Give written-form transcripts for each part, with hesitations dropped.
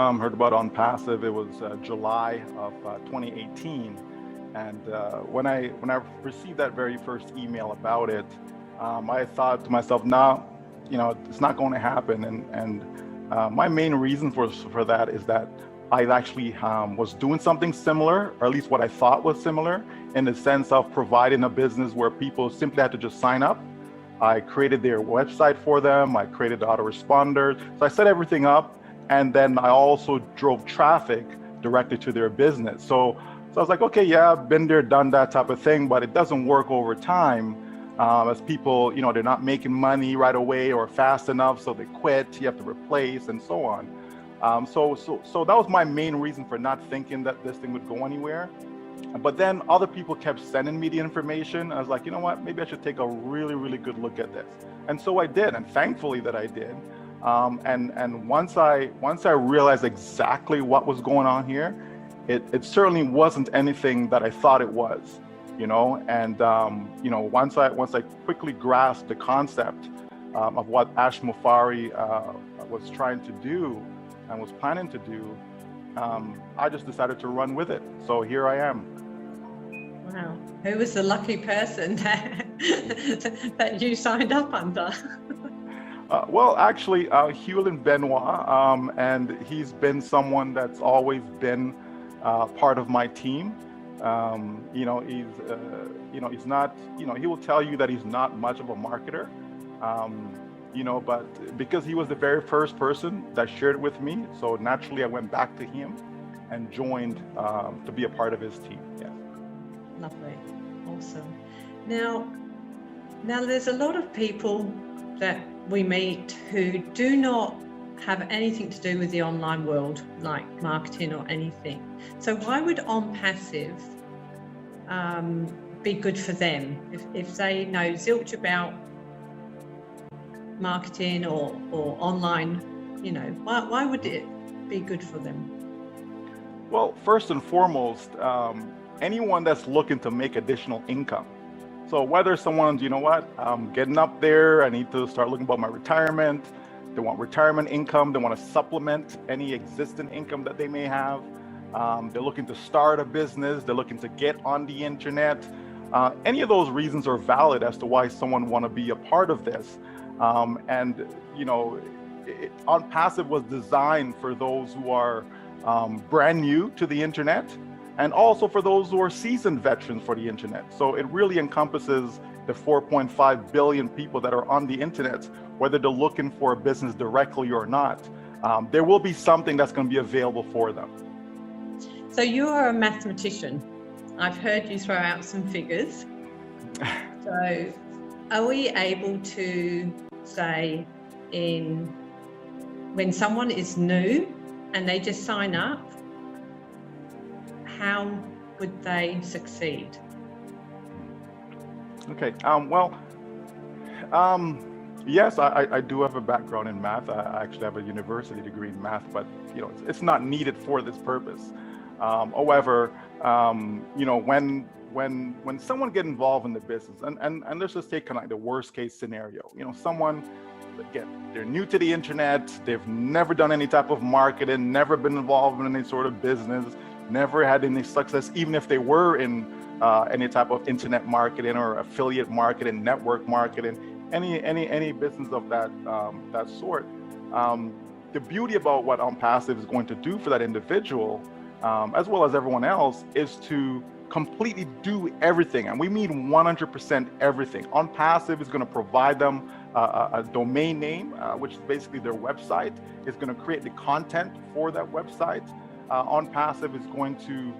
Heard about ONPASSIVE. It was July of 2018, and when I received that very first email about it, I thought to myself, "No, it's not going to happen." And my main reason for that is that I actually was doing something similar, or at least what I thought was similar, in the sense of providing a business where people simply had to just sign up. I created their website for them. I created the autoresponders. So I set everything up. And then I also drove traffic directly to their business. So I was like, okay, yeah, I've been there, done that type of thing, but it doesn't work over time. As people, they're not making money right away or fast enough, so they quit, you have to replace and so on. So that was my main reason for not thinking that this thing would go anywhere. But then other people kept sending me the information. I was like, you know what, maybe I should take a really, really good look at this. And so I did, and thankfully that I did. And once I realized exactly what was going on here, it certainly wasn't anything that I thought it was, And once I quickly grasped the concept of what Ash Mufari was trying to do and was planning to do, I just decided to run with it. So here I am. Wow, who was the lucky person that you signed up under? Well, actually, Hewlin Benoit, and he's been someone that's always been part of my team. He's not, he will tell you that he's not much of a marketer, but because he was the very first person that shared it with me, so naturally I went back to him and joined to be a part of his team. Yes. Lovely, awesome. Now there's a lot of people that we meet who do not have anything to do with the online world, like marketing or anything. So why would ONPASSIVE be good for them if they know zilch about marketing or online? Why would it be good for them? Well, first and foremost, anyone that's looking to make additional income. So whether someone's, I'm getting up there, I need to start looking about my retirement, they want retirement income, they want to supplement any existing income that they may have, they're looking to start a business, they're looking to get on the internet. Any of those reasons are valid as to why someone want to be a part of this. ONPASSIVE was designed for those who are brand new to the internet, and also for those who are seasoned veterans for the internet. So it really encompasses the 4.5 billion people that are on the internet, whether they're looking for a business directly or not. There will be something that's going to be available for them. So you're a mathematician. I've heard you throw out some figures. So are we able to say when someone is new and they just sign up, how would they succeed? Okay, yes, I do have a background in math. I actually have a university degree in math, but it's not needed for this purpose. However, when someone get involved in the business, and let's just take kind of like the worst case scenario, someone, again, they're new to the internet, they've never done any type of marketing, never been involved in any sort of business, never had any success, even if they were in any type of internet marketing or affiliate marketing, network marketing, any business of that sort. The beauty about what ONPASSIVE is going to do for that individual, as well as everyone else, is to completely do everything, and we mean 100% everything. ONPASSIVE is going to provide them a domain name, which is basically their website. It's going to create the content for that website. ONPASSIVE is going to,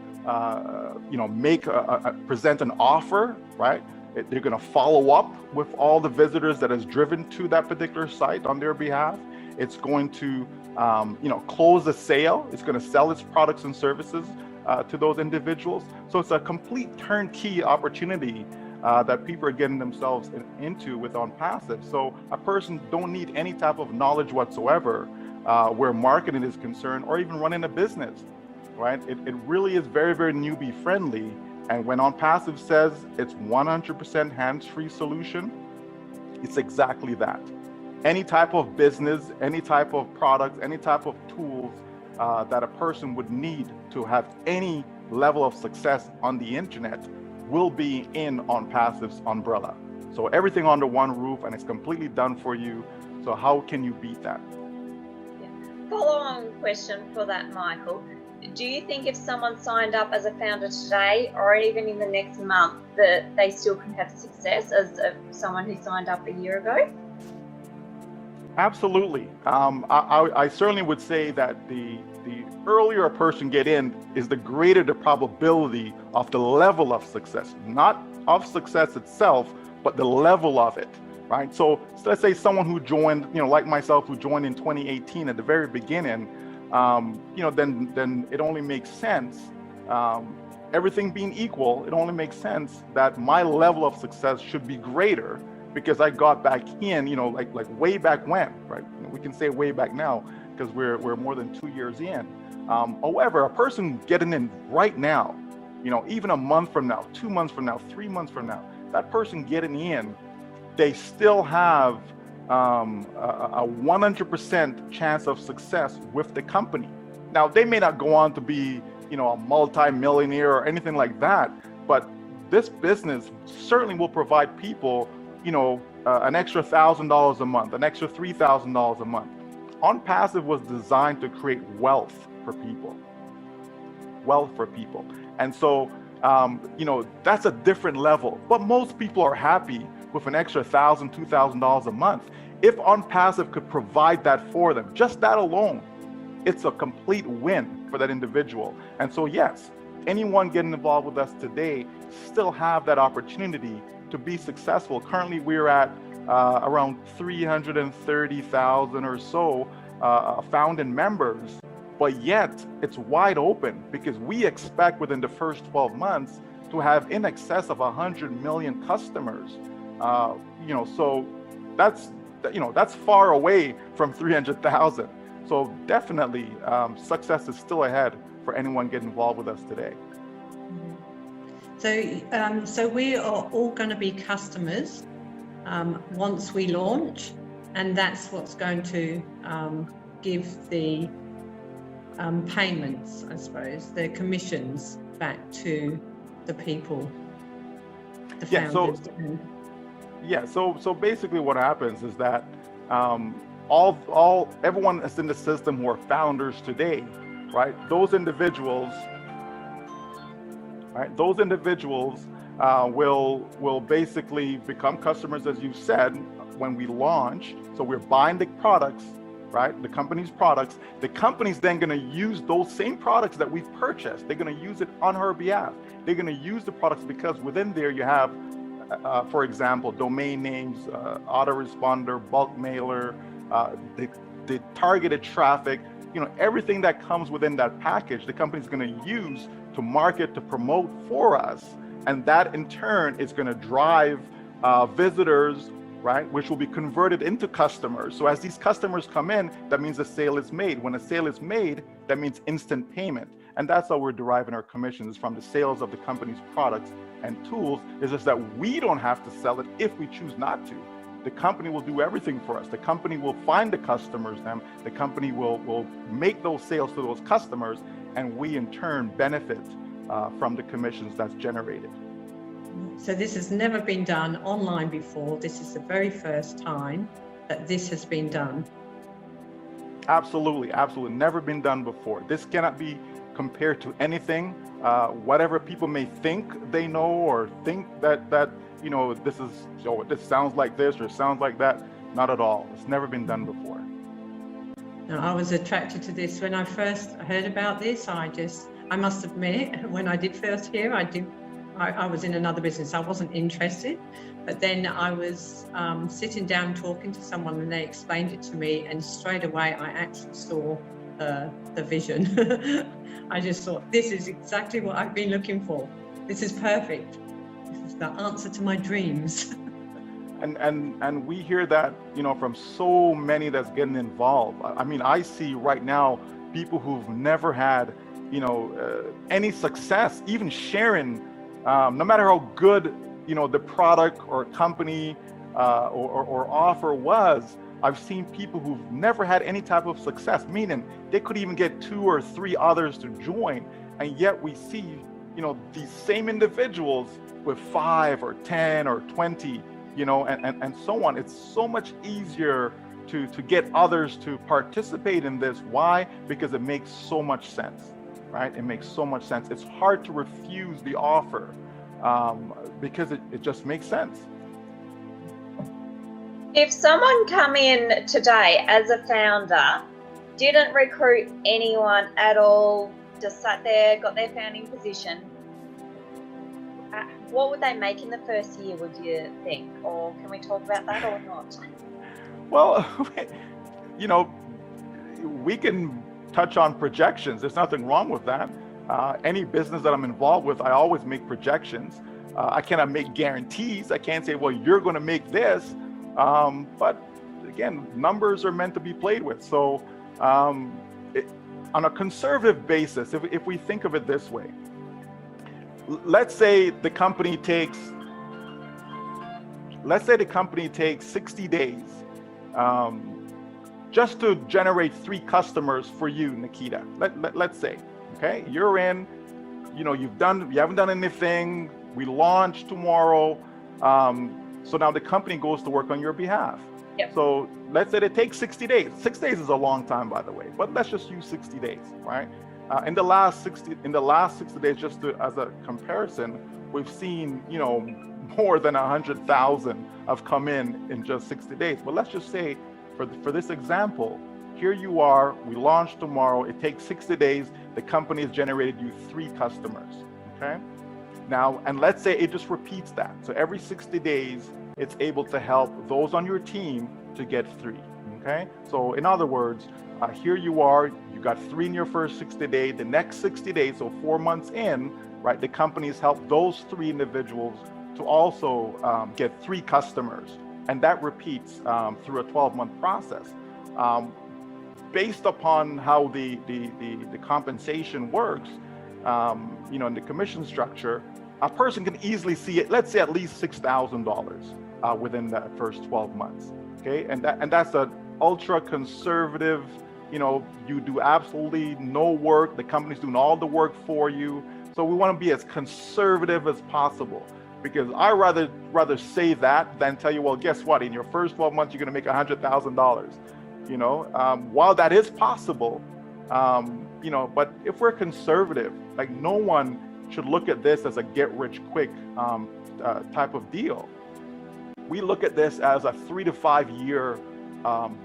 present an offer, right? They're going to follow up with all the visitors that has driven to that particular site on their behalf. It's going to, close the sale. It's going to sell its products and services to those individuals. So it's a complete turnkey opportunity that people are getting themselves into with ONPASSIVE. So a person don't need any type of knowledge whatsoever where marketing is concerned, or even running a business, right? It really is very, very newbie friendly. And when ONPASSIVE says it's 100% hands-free solution, it's exactly that. Any type of business, any type of product, any type of tools that a person would need to have any level of success on the internet will be in ONPASSIVE's umbrella. So everything under one roof, and it's completely done for you. So how can you beat that? Yeah. Follow-on question for that, Michael. Do you think if someone signed up as a founder today or even in the next month that they still can have success as someone who signed up a year ago? Absolutely. I certainly would say that the earlier a person get in is the greater the probability of the level of success, not of success itself, but the level of it, right? So let's say someone who joined, like myself, who joined in 2018 at the very beginning, then it only makes sense, everything being equal, it only makes sense that my level of success should be greater because I got back in, like way back when, right? We can say way back now because we're more than 2 years in. However, a person getting in right now, even a month from now, 2 months from now, 3 months from now, that person getting in, they still have a 100% chance of success with the company. Now, they may not go on to be, a multi-millionaire or anything like that, but this business certainly will provide people, an extra $1,000 a month, an extra $3,000 a month. ONPASSIVE was designed to create wealth for people. And so, that's a different level. But most people are happy with an extra $1,000, $2,000 a month. If ONPASSIVE could provide that for them, just that alone, it's a complete win for that individual. And so, yes, anyone getting involved with us today still have that opportunity to be successful. Currently, we're at around 330,000 or so founding members, but yet it's wide open because we expect within the first 12 months to have in excess of 100 million customers. So that's far away from 300,000. So definitely success is still ahead for anyone getting involved with us today. So we are all going to be customers once we launch, and that's what's going to give the payments, I suppose, the commissions back to the people, the founders. So basically what happens is that everyone that's in the system who are founders today, right? Those individuals will basically become customers, as you said, when we launch. So we're buying the products, right? The company's products. The company's then going to use those same products that we've purchased. They're going to use it on her behalf. They're going to use the products because within there you have, for example, domain names, autoresponder, bulk mailer, the targeted traffic, everything that comes within that package, the company's going to use to market, to promote for us. And that in turn is going to drive visitors, right, which will be converted into customers. So as these customers come in, that means a sale is made. When a sale is made, that means instant payment. And that's how we're deriving our commissions, from the sales of the company's products and tools. It's just that we don't have to sell it if we choose not to. The company will do everything for us. The company will find the customers, the company will make those sales to those customers, and we in turn benefit from the commissions that's generated. So this has never been done online before. This is the very first time that this has been done. Absolutely, never been done before. This cannot be compared to anything. Whatever people may think they know or think that this sounds like this or sounds like that, not at all. It's never been done before. Now, I was attracted to this when I first heard about this. I must admit, when I did first hear, I was in another business. I wasn't interested, but then I was sitting down talking to someone and they explained it to me, and straight away I actually saw the vision. I just thought, this is exactly what I've been looking for. This is perfect. This is the answer to my dreams. And we hear that, from so many that's getting involved. I mean, I see right now people who've never had, any success, even sharing, no matter how good, the product or company or offer was, I've seen people who've never had any type of success, meaning they could even get 2 or 3 others to join, and yet we see, these same individuals with 5 or 10 or 20, and so on. It's so much easier to get others to participate in this. Why? Because it makes so much sense, right? It makes so much sense. It's hard to refuse the offer because it just makes sense. If someone come in today as a founder, didn't recruit anyone at all, just sat there, got their founding position, what would they make in the first year, would you think? Or can we talk about that or not? Well, we can touch on projections. There's nothing wrong with that. Any business that I'm involved with, I always make projections. I cannot make guarantees. I can't say, well, you're going to make this. But again, numbers are meant to be played with. So on a conservative basis, if we think of it this way, let's say the company takes 60 days just to generate 3 customers for you, Nikita. Let's say, okay, you're in, you haven't done anything. We launch tomorrow. So now the company goes to work on your behalf. Yep. So let's say it takes 60 days. 6 days is a long time, by the way, but let's just use 60 days, right? In the last 60 days, just as a comparison, we've seen, more than 100,000 have come in just 60 days. But let's just say, for this example, here you are, we launch tomorrow, it takes 60 days, the company has generated you 3 customers, okay? Now, and let's say it just repeats that. So every 60 days, it's able to help those on your team to get 3, okay? So in other words, here you are, you got 3 in your first 60 days, the next 60 days, so 4 months in, right, the company's helped those 3 individuals to also get 3 customers. And that repeats through a 12-month process. Based upon how the compensation works, in the commission structure, a person can easily see it, let's say at least $6,000 within that first 12 months, okay? And that's an ultra conservative, you do absolutely no work, the company's doing all the work for you. So we want to be as conservative as possible, because I rather say that than tell you, well, guess what? In your first 12 months, you're going to make $100,000. While that is possible, but if we're conservative, like, no one should look at this as a get-rich-quick type of deal. We look at this as a 3 to 5 year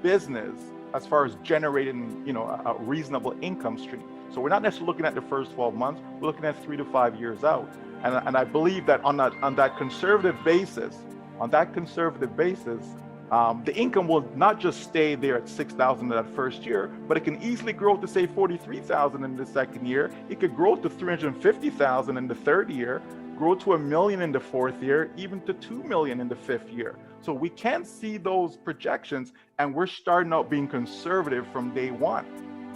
business as far as generating, a reasonable income stream. So we're not necessarily looking at the first 12 months. We're looking at 3 to 5 years out. And I believe that on that conservative basis, the income will not just stay there at $6,000 in that first year, but it can easily grow to, say, $43,000 in the second year. It could grow to $350,000 in the third year, grow to $1 million in the fourth year, even to $2 million in the fifth year. So we can see those projections, and we're starting out being conservative from day one,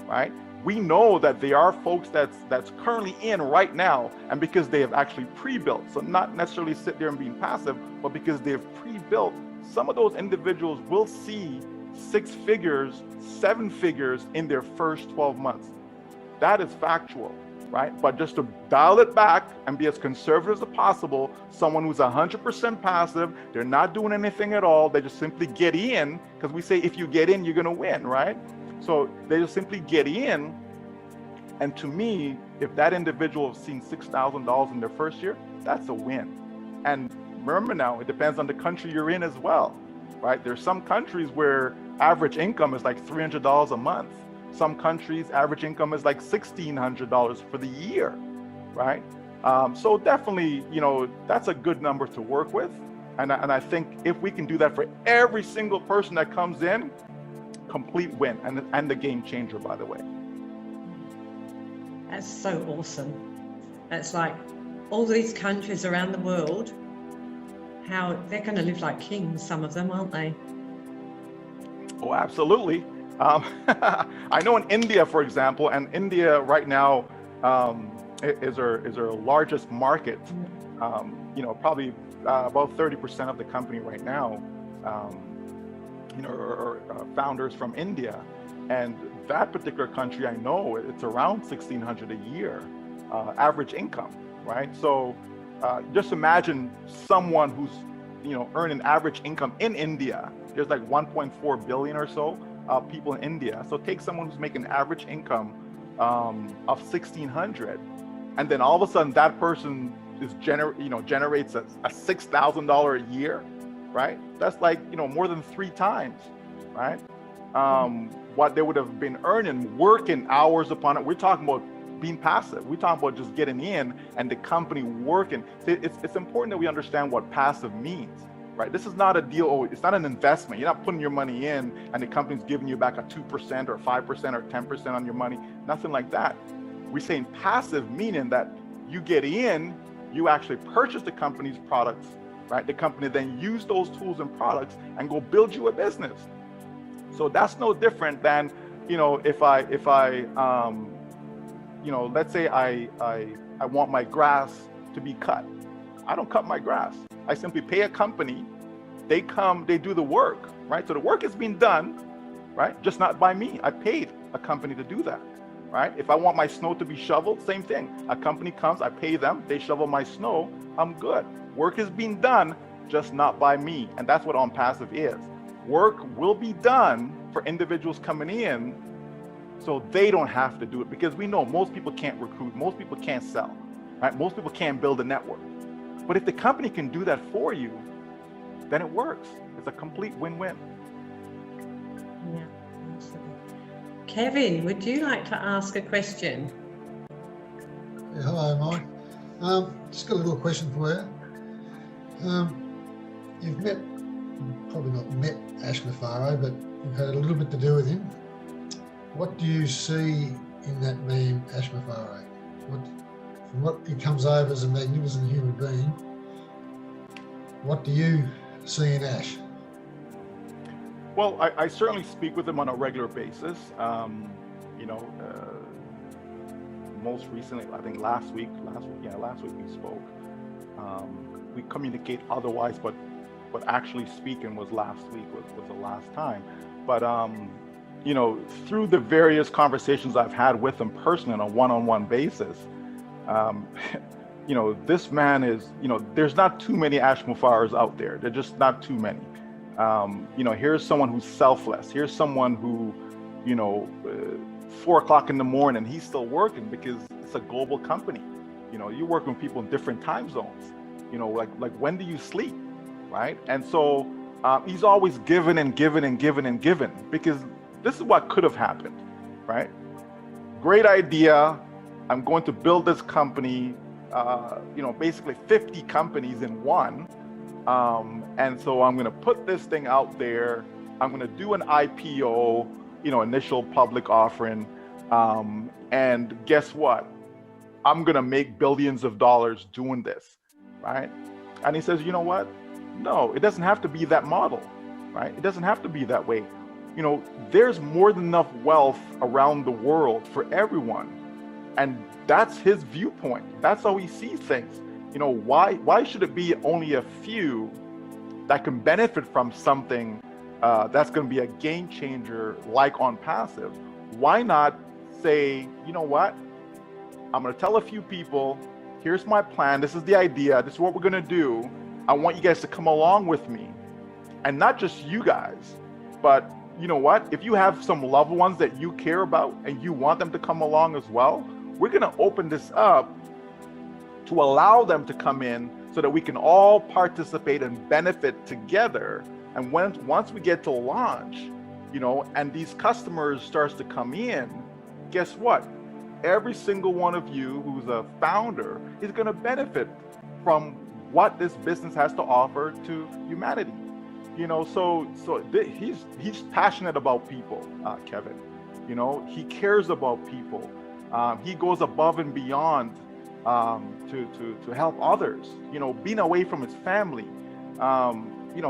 right? We know that there are folks that's currently in right now, and because they have actually pre-built, so not necessarily sit there and being passive, but because they've pre-built, some of those individuals will see 6 figures, 7 figures in their first 12 months. That is factual, right? But just to dial it back and be as conservative as possible, someone who's 100% passive, they're not doing anything at all, they just simply get in, because we say if you get in, you're gonna win, right? So they just simply get in, and to me, if that individual has seen $6,000 in their first year, that's a win. And remember now, it depends on the country you're in as well, right? There's some countries where average income is like $300 a month. Some countries, average income is like $1,600 for the year, right? So definitely, that's a good number to work with. And I think if we can do that for every single person that comes in, complete win, and the game changer, by the way. That's so awesome. That's like all these countries around the world, how they're going to live like kings, some of them, aren't they? Oh, absolutely. I know in India, for example, and India right now is our largest market. Probably about 30% of the company right now. or founders from India. And that particular country, I know it's around 1,600 a year, average income, right? So just imagine someone who's, earning average income in India. There's like 1.4 billion or so people in India. So take someone who's making average income of 1,600, and then all of a sudden that person is generates a $6,000 a year, right? That's like, more than 3 times, right? What they would have been earning, working hours upon it. We're talking about being passive. We're talking about just getting in and the company working. It's important that we understand what passive means, right? This is not a deal. It's not an investment. You're not putting your money in and the company's giving you back a 2% or 5% or 10% on your money. Nothing like that. We're saying passive, meaning that you get in, you actually purchase the company's products, right? The company then use those tools and products and go build you a business. So that's no different than, if I let's say I want my grass to be cut. I don't cut my grass. I simply pay a company. They come, they do the work, right? So the work is being done, right? Just not by me. I paid a company to do that, right? If I want my snow to be shoveled, same thing. A company comes, I pay them, they shovel my snow, I'm good. Work is being done, just not by me. And that's what ONPASSIVE is. Work will be done for individuals coming in so they don't have to do it, because we know most people can't recruit, most people can't sell, right? Most people can't build a network. But if the company can do that for you, then it works. It's a complete win-win. Yeah, absolutely. Kevin, would you like to ask a question? Yeah, hello, Mike. Just got a little question for you. You've probably not met Ash Mafaro, but you've had a little bit to do with him. What do you see in that man, Ash Mafaro? From what he comes over as a magnificent human being, what do you see in Ash? Well, I certainly speak with him on a regular basis. Most recently, I think last week we spoke. We communicate otherwise, but actually speaking was last week, was the last time. But through the various conversations I've had with him personally on a one-on-one basis, this man is, there's not too many Ash Mafaros out there. There's just not too many. Here's someone who's selfless. Here's someone who, 4 o'clock in the morning, he's still working because it's a global company. You're working with people in different time zones. Like when do you sleep, right? And so he's always giving and giving and giving and giving, because this is what could have happened, right? Great idea. I'm going to build this company, basically 50 companies in one. And so I'm going to put this thing out there. I'm going to do an IPO, initial public offering. And guess what? I'm going to make billions of dollars doing this, right? And he says, you know what? No, it doesn't have to be that model, right? It doesn't have to be that way. There's more than enough wealth around the world for everyone. And that's his viewpoint. That's how he sees things. Why should it be only a few that can benefit from something that's going to be a game changer like ONPASSIVE? Why not say, you know what? I'm going to tell a few people, here's my plan. This is the idea. This is what we're going to do. I want you guys to come along with me. And not just you guys, but you know what? If you have some loved ones that you care about and you want them to come along as well, we're going to open this up to allow them to come in so that we can all participate and benefit together. And once we get to launch, and these customers starts to come in, guess what? Every single one of you who's a founder is going to benefit from what this business has to offer to humanity. He's passionate about people, Kevin. He cares about people. He goes above and beyond to help others. Being away from his family,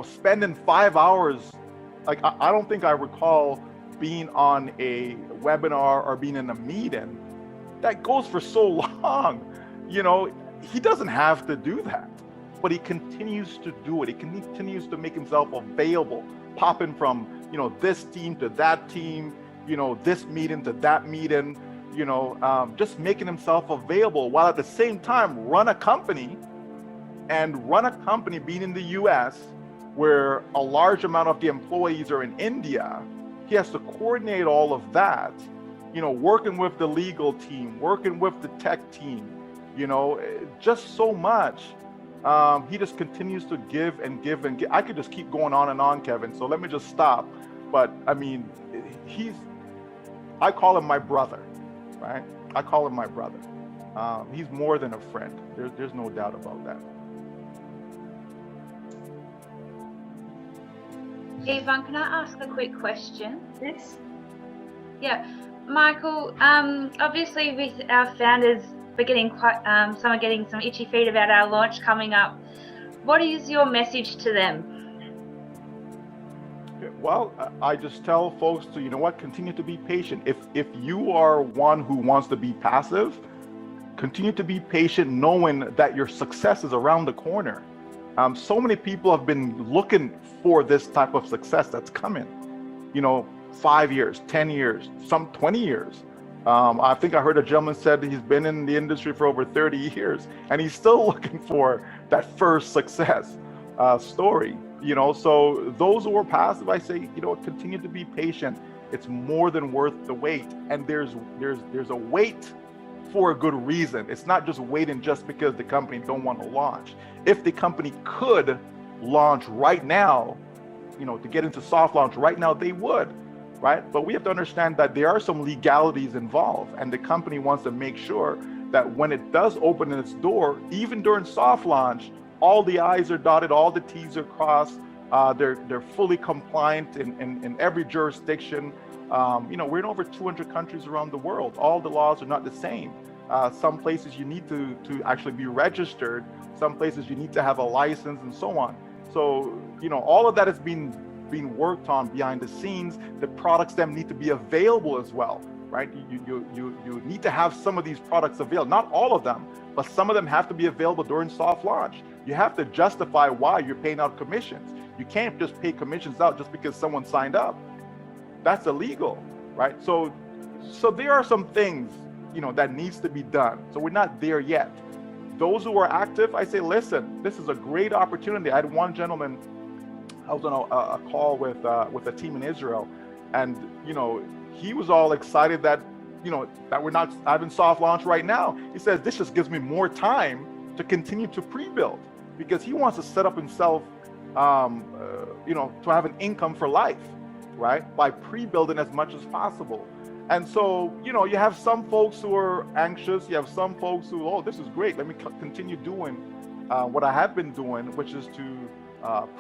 spending 5 hours. Like I don't think I recall being on a webinar or being in a meeting that goes for so long. He doesn't have to do that, but he continues to do it. He continues to make himself available, popping from this team to that team, this meeting to that meeting, just making himself available while at the same time run a company being in the US where a large amount of the employees are in India. He has to coordinate all of that, working with the legal team, working with the tech team, just so much. He just continues to give and give and give. I could just keep going on and on, Kevin, so let me just stop. But I mean, I call him my brother, right? I call him my brother. He's more than a friend. There's no doubt about that. Yvonne, can I ask a quick question? Yes. Yeah, Michael, obviously with our founders, we're getting some are getting some itchy feet about our launch coming up. What is your message to them? Well, I just tell folks to, continue to be patient. If you are one who wants to be passive, continue to be patient, knowing that your success is around the corner. So many people have been looking for this type of success that's coming, 5 years, 10 years, some 20 years. I think I heard a gentleman said he's been in the industry for over 30 years and he's still looking for that first success story. So those who are passive, I say, continue to be patient. It's more than worth the wait. And there's a wait for a good reason. It's not just waiting just because the company don't want to launch. If the company could launch right now, to get into soft launch right now, they would, right? But we have to understand that there are some legalities involved, and the company wants to make sure that when it does open its door, even during soft launch, all the I's are dotted, all the T's are crossed. They're fully compliant in every jurisdiction. We're in over 200 countries around the world. All the laws are not the same. Some places you need to actually be registered. Some places you need to have a license and so on. So, all of that is being worked on behind the scenes. The products then need to be available as well, right? You need to have some of these products available, not all of them, but some of them have to be available during soft launch. You have to justify why you're paying out commissions. You can't just pay commissions out just because someone signed up. That's illegal, right? So there are some things, that needs to be done. So we're not there yet. Those who are active, I say, listen, this is a great opportunity. I had one gentleman, I was on a call with a team in Israel, and he was all excited that that we're not having soft launch right now. He says this just gives me more time to continue to pre-build, because he wants to set up himself, to have an income for life, right? By pre-building as much as possible. And so, you have some folks who are anxious. You have some folks who, oh, this is great. Let me continue doing what I have been doing, which is to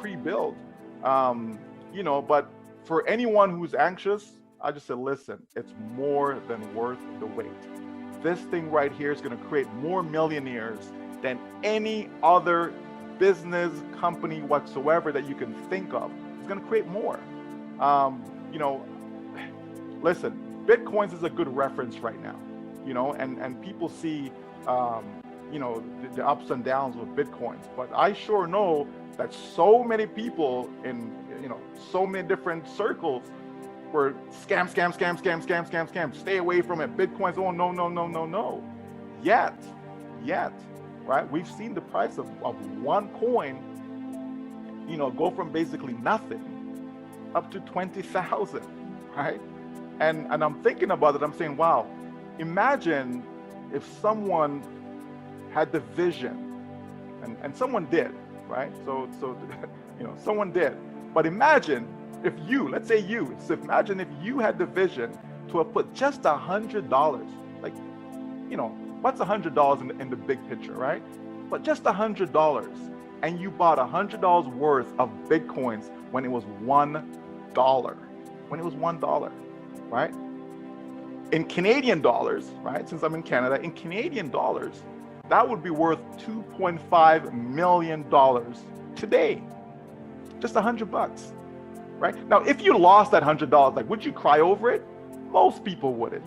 pre-build. But for anyone who's anxious, I just said, listen, it's more than worth the wait. This thing right here is going to create more millionaires than any other business company whatsoever that you can think of. It's going to create more. Listen, Bitcoins is a good reference right now, and people see, the ups and downs with Bitcoins. But I sure know that so many people in, so many different circles were scam. Stay away from it. Bitcoins, oh, no. Yet, right? We've seen the price of one coin, go from basically nothing up to 20,000, right? And I'm thinking about it, I'm saying, wow, imagine if someone had the vision, and someone did, right? So someone did. But imagine if let's say you, so imagine if you had the vision to have put just $100, like, what's $100 in the big picture, right? But just $100, and you bought $100 worth of Bitcoins when it was $1. Right? In Canadian dollars, right? Since I'm in Canada, in Canadian dollars, that would be worth $2.5 million today. Just $100, right? Now, if you lost that $100, like, would you cry over it? Most people wouldn't.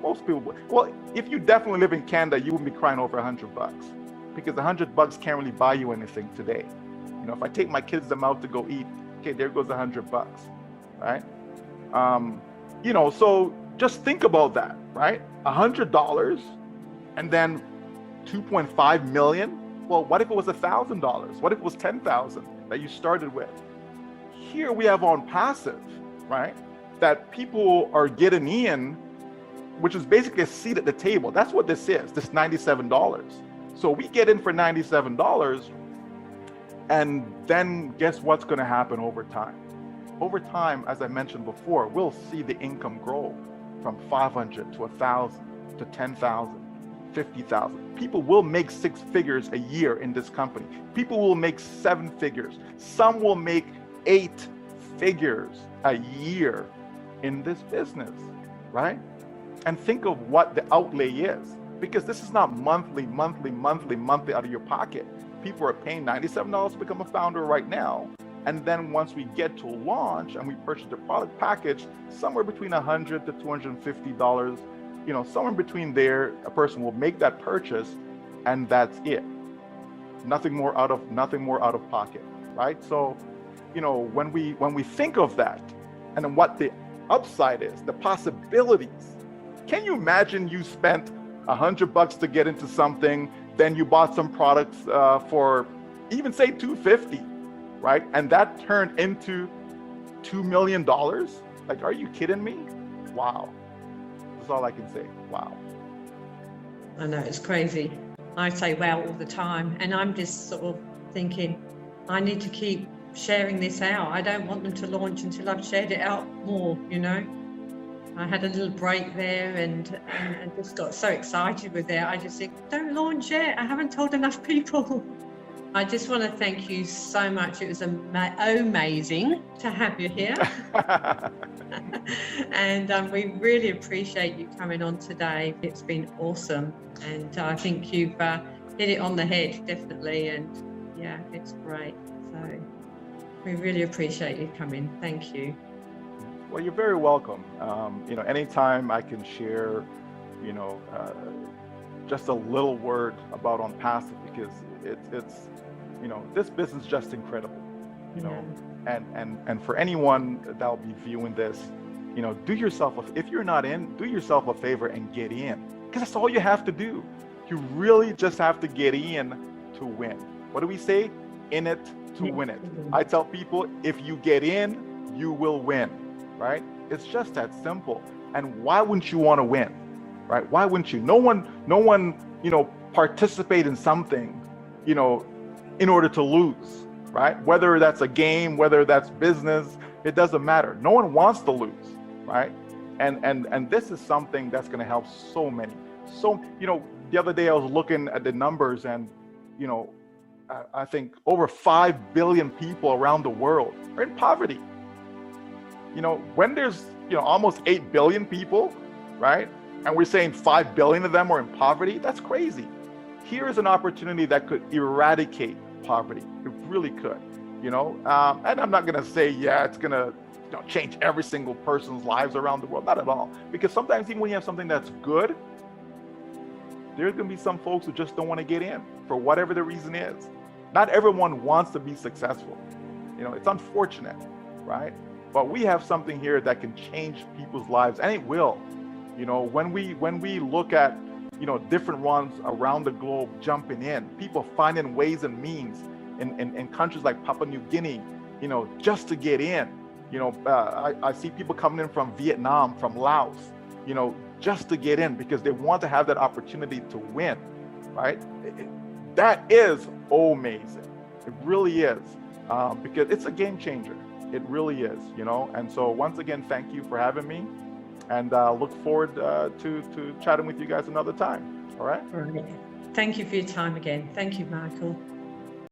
Most people would. Well, if you definitely live in Canada, you wouldn't be crying over $100, because $100 can't really buy you anything today. If I take my kids them out to go eat, okay, there goes $100. right? So just think about that, right? $100 and then 2.5 million. Well, what if it was $1,000? What if it was 10,000 that you started with? Here we have ONPASSIVE, right? That people are getting in, which is basically a seat at the table. That's what this is, this $97. So we get in for $97, and then guess what's going to happen over time? Over time, as I mentioned before, we'll see the income grow from 500 to 1,000 to 10,000, 50,000. People will make 6 figures a year in this company. People will make 7 figures. Some will make 8 figures a year in this business, right? And think of what the outlay is, because this is not monthly out of your pocket. People are paying $97 to become a founder right now. And then once we get to launch and we purchase the product package, somewhere between $100 to $250, somewhere between there, a person will make that purchase, and that's it. Nothing more out of pocket, right? So, when we think of that, and then what the upside is, the possibilities. Can you imagine you spent $100 to get into something, then you bought some products for even say $250, right? And that turned into $2 million? Like, are you kidding me? Wow. That's all I can say. Wow. I know, it's crazy. I say wow all the time, and I'm just sort of thinking, I need to keep sharing this out. I don't want them to launch until I've shared it out more, I had a little break there and just got so excited with it. I just think, don't launch yet. I haven't told enough people. I just want to thank you so much. It was amazing to have you here. And we really appreciate you coming on today. It's been awesome. And I think you've hit it on the head, definitely. And yeah, it's great. So we really appreciate you coming. Thank you. Well, you're very welcome. Anytime I can share, just a little word about ONPASSIVE, because it's this business is just incredible, and for anyone that'll be viewing this, do yourself, if you're not in, do yourself a favor and get in, because that's all you have to do. You really just have to get in to win. What do we say? In it to win it. I tell people, if you get in, you will win, right? It's just that simple. And why wouldn't you want to win, right? Why wouldn't you? No one, participate in something, in order to lose, right? Whether that's a game, whether that's business, it doesn't matter. No one wants to lose, right? And this is something that's going to help so many. So, the other day I was looking at the numbers, and, I think over 5 billion people around the world are in poverty. When there's, almost 8 billion people, right? And we're saying 5 billion of them are in poverty, that's crazy. Here is an opportunity that could eradicate poverty. It really could, and I'm not going to say, it's going to change every single person's lives around the world. Not at all. Because sometimes even when you have something that's good, there's going to be some folks who just don't want to get in for whatever the reason is. Not everyone wants to be successful. It's unfortunate, right? But we have something here that can change people's lives, and it will. When we look at, different ones around the globe jumping in, people finding ways and means in countries like Papua New Guinea, just to get in. I see people coming in from Vietnam, from Laos, just to get in because they want to have that opportunity to win, right? That is amazing. It really is, because it's a game changer. It really is, And so once again, thank you for having me, and look forward to chatting with you guys another time. All right. All right. Thank you for your time again. Thank you, Michael.